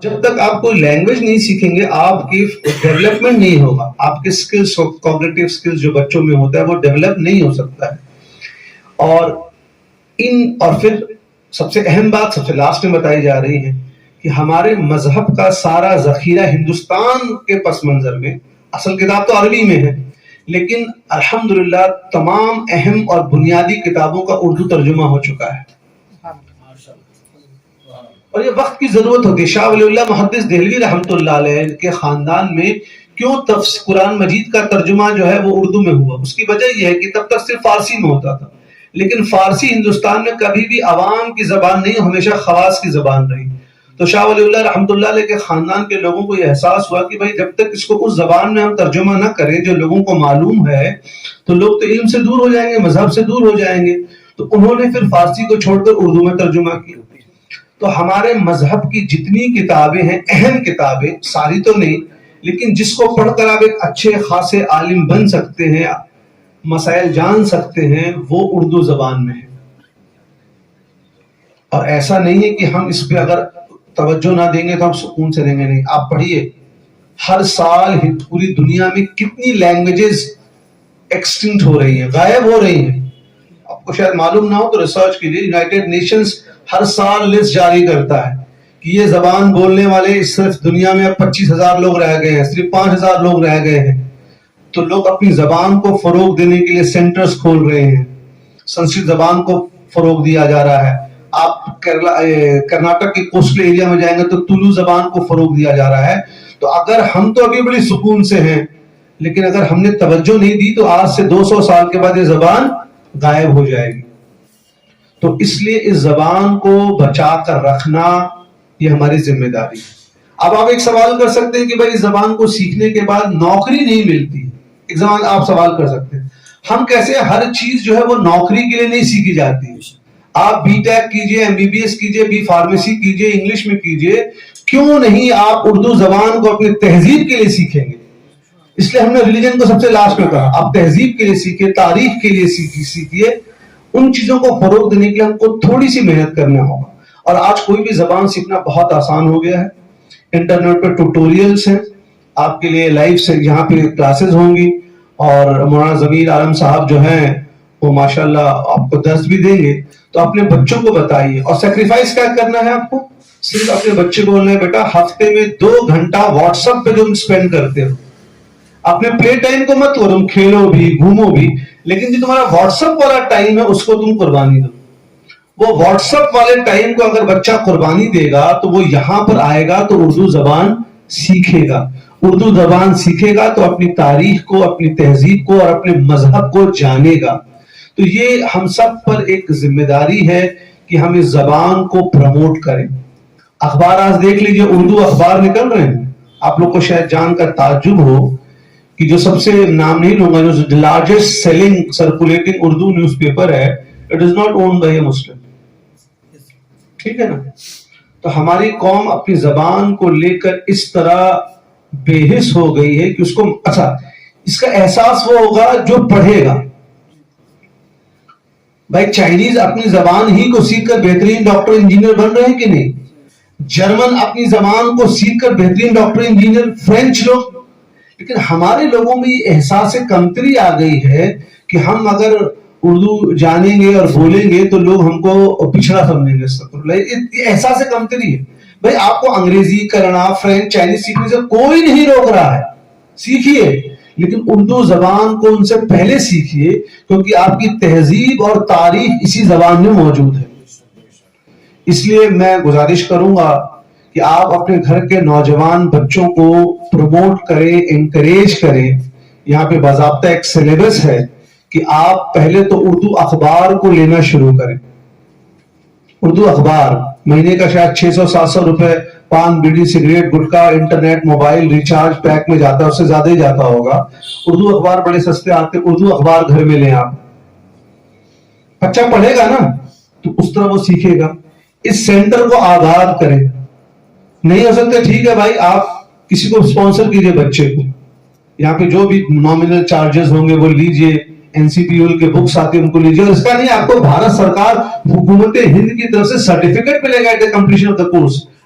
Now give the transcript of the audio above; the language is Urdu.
جب تک آپ کوئی لینگویج نہیں سیکھیں گے آپ کی ڈیولپمنٹ نہیں ہوگا، آپ کے سکلز، کوگنیٹیو سکلز جو بچوں میں ہوتا ہے وہ ڈیولپ نہیں ہو سکتا ہے۔ اور پھر سب سے اہم بات سب سے لاسٹ میں بتائی جا رہی ہے کہ ہمارے مذہب کا سارا ذخیرہ ہندوستان کے پس منظر میں، اصل کتاب تو عربی میں ہے لیکن الحمدللہ تمام اہم اور بنیادی کتابوں کا اردو ترجمہ ہو چکا ہے، اور یہ وقت کی ضرورت ہوتی ہے۔ شاہ ولی اللہ محدث دہلوی رحمۃ اللہ علیہ کے خاندان میں کیوں قرآن مجید کا ترجمہ جو ہے وہ اردو میں ہوا، اس کی وجہ یہ ہے کہ تب تک صرف فارسی میں ہوتا تھا، لیکن فارسی ہندوستان میں کبھی بھی عوام کی زبان نہیں، ہمیشہ خواص کی زبان رہی۔ تو شاہ ولی اللہ رحمۃ اللہ علیہ کے خاندان کے لوگوں کو یہ احساس ہوا کہ بھائی جب تک اس کو اس زبان میں ہم ترجمہ نہ کریں جو لوگوں کو معلوم ہے تو لوگ تو علم سے دور ہو جائیں گے، مذہب سے دور ہو جائیں گے، تو انہوں نے پھر فارسی کو چھوڑ کر اردو میں ترجمہ کیا۔ تو ہمارے مذہب کی جتنی کتابیں ہیں، اہم کتابیں، ساری تو نہیں لیکن جس کو پڑھ کر آپ ایک اچھے خاصے عالم بن سکتے ہیں، مسائل جان سکتے ہیں، وہ اردو زبان میں ہے۔ اور ایسا نہیں ہے کہ ہم اس پہ اگر توجہ نہ دیں گے تو ہم سکون سے رہیں گے، نہیں۔ آپ پڑھیے ہر سال پوری دنیا میں کتنی لینگویجز ایکسٹنکٹ ہو رہی ہیں، غائب ہو رہی ہیں۔ آپ کو شاید معلوم نہ ہو تو ریسرچ کیجیے، یونائٹڈ نیشنز ہر سال لسٹ جاری کرتا ہے کہ یہ زبان بولنے والے صرف دنیا میں 25,000 لوگ رہ گئے ہیں، صرف 5,000 لوگ رہ گئے ہیں۔ تو لوگ اپنی زبان کو فروغ دینے کے لیے سینٹرز کھول رہے ہیں، سنسکرت زبان کو فروغ دیا جا رہا ہے۔ آپ کرناٹک کے کوسٹل ایریا میں جائیں گے تو تلو زبان کو فروغ دیا جا رہا ہے۔ تو اگر ہم تو ابھی بڑی سکون سے ہیں لیکن اگر ہم نے توجہ نہیں دی تو آج سے 200 سال کے بعد یہ زبان غائب ہو جائے گی۔ تو اس لیے اس زبان کو بچا کر رکھنا یہ ہماری ذمہ داری ہے۔ اب آپ ایک سوال کر سکتے ہیں کہ بھائی اس زبان کو سیکھنے کے بعد نوکری نہیں ملتی، ایک زبان آپ سوال کر سکتے ہیں، ہم کیسے؟ ہر چیز جو ہے وہ نوکری کے لیے نہیں سیکھی جاتی۔ آپ بی ٹیک کیجئے، ایم بی بی ایس کیجئے، بی فارمیسی کیجئے، انگلش میں کیجئے، کیوں نہیں آپ اردو زبان کو اپنی تہذیب کے لیے سیکھیں گے؟ اس لیے ہم نے ریلیجن کو سب سے لاسٹ میں کہا، آپ تہذیب کے لیے سیکھیں، تاریخ کے لیے سیکھیے۔ ان چیزوں کو فروغ دینے کے لیے ہم کو تھوڑی سی محنت کرنا ہوگا۔ اور آج کوئی بھی زبان سیکھنا بہت آسان ہو گیا ہے، انٹرنیٹ پہ ٹیوٹوریلز ہیں آپ کے لیے، لائیو سے یہاں پہ کلاسز ہوں گی، اور مولانا ضمیر عالم صاحب جو ہیں وہ ماشاءاللہ آپ کو درس بھی دیں گے۔ تو اپنے بچوں کو بتائیے، اور سیکریفائس کیا کرنا ہے آپ کو؟ صرف اپنے بچے کو بولنا ہے بیٹا ہفتے میں 2 گھنٹہ واٹس ایپ پہ جو اسپینڈ کرتے ہو، اپنے پلے ٹائم کو مت، تم کھیلو بھی گھومو بھی، لیکن جو تمہارا واٹس ایپ والا ٹائم ہے اس کو تم قربانی دو۔ وہ واٹس ایپ والے ٹائم کو اگر بچہ قربانی دے گا تو وہ یہاں پر آئے گا تو اردو زبان سیکھے گا، اردو زبان سیکھے گا تو اپنی تاریخ کو، اپنی تہذیب کو اور اپنے مذہب کو جانے گا۔ تو یہ ہم سب پر ایک ذمہ داری ہے کہ ہم اس زبان کو پروموٹ کریں۔ اخبار آج دیکھ لیجئے، اردو اخبار نکل رہے ہیں، آپ لوگ کو شاید جان کر تعجب ہو کہ جو سب سے نام نہیں لوں گا، جو largest selling circulating Urdu newspaper ہے، it is not owned by a Muslim, ٹھیک ہے نا؟ تو ہماری قوم اپنی زبان کو لے کر اس طرح بے حس ہو گئی ہے کہ اس کو، اچھا اس کا احساس وہ ہوگا جو پڑھے گا۔ بھائی چائنیز اپنی زبان ہی کو سیکھ کر بہترین ڈاکٹر انجینئر بن رہے ہیں کہ نہیں؟ جرمن اپنی زبان کو سیکھ کر بہترین ڈاکٹر انجینئر، فرینچ لوگ۔ لیکن ہمارے لوگوں میں یہ احساس کمتری آ گئی ہے کہ ہم اگر اردو جانیں گے اور بولیں گے تو لوگ ہم کو پچھڑا سمجھیں گے۔ یہ احساس کمتری ہے۔ بھائی آپ کو انگریزی، کرنا، فرینچ، چائنیز سیکھنے سے کوئی نہیں روک رہا ہے، سیکھیے، لیکن اردو زبان کو ان سے پہلے سیکھیے کیونکہ آپ کی تہذیب اور تاریخ اسی زبان میں موجود ہے۔ اس لیے میں گزارش کروں گا کہ آپ اپنے گھر کے نوجوان بچوں کو پروموٹ کریں، انکریج کریں۔ یہاں پہ باضابطہ ایک سلیبس ہے کہ آپ پہلے تو اردو اخبار کو لینا شروع کریں۔ اردو اخبار مہینے کا شاید 600-700 روپے پان، بیڑی، سگریٹ، گٹکا، انٹرنیٹ، موبائل ریچارج پیک میں جاتا ہے، اس سے زیادہ ہی جاتا ہوگا۔ اردو اخبار بڑے سستے آتے، اردو اخبار گھر میں لیں آپ۔ بچہ پڑھے گا نا تو اس طرح وہ سیکھے گا۔ اس سینٹر کو آباد کریں۔ نہیں ہو سکتا ٹھیک ہے بھائی، آپ کسی کو اسپانسر کیجئے بچے کو، یہاں پہ جو بھی نامنل چارجز ہوں گے وہ لیجئے، این سی پی ایل کے بکس آتے ہیں ان کو لیجئے، اور اس کا نہیں، آپ کو بھارت سرکار حکومت ہند کی طرف سے سرٹیفکیٹ ملے گا at the completion of the course.